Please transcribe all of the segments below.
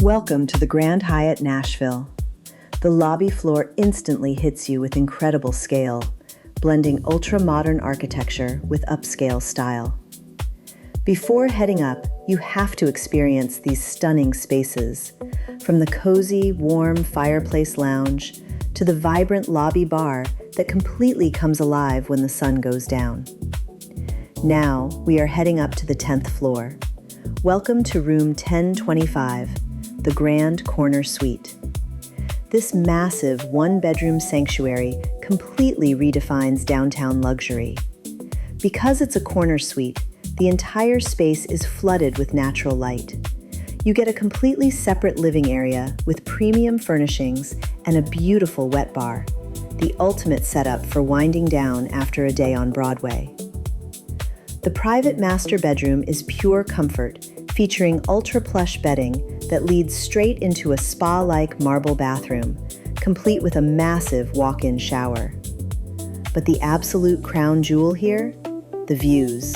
Welcome to the Grand Hyatt Nashville. The lobby floor instantly hits you with incredible scale, blending ultra-modern architecture with upscale style. Before heading up, you have to experience these stunning spaces, from the cozy, warm Fireplace lounge to the vibrant lobby bar that completely comes alive when the sun goes down. Now, we are heading up to the 10th floor. Welcome to room 1025, the Grand Corner Suite. This massive one-bedroom sanctuary completely redefines downtown luxury. Because it's a corner suite, the entire space is flooded with natural light. You get a completely separate living area with premium furnishings and a beautiful wet bar, the ultimate setup for winding down after a day on Broadway. The private master bedroom is pure comfort, featuring ultra-plush bedding that leads straight into a spa-like marble bathroom, complete with a massive walk-in shower. But the absolute crown jewel here? The views.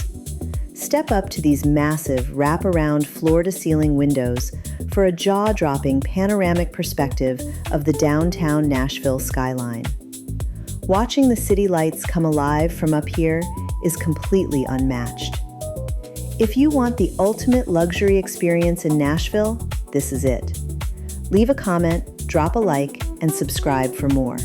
Step up to these massive wrap-around floor-to-ceiling windows for a jaw-dropping panoramic perspective of the downtown Nashville skyline. Watching the city lights come alive from up here is completely unmatched. If you want the ultimate luxury experience in Nashville, this is it. Leave a comment, drop a like, and subscribe for more.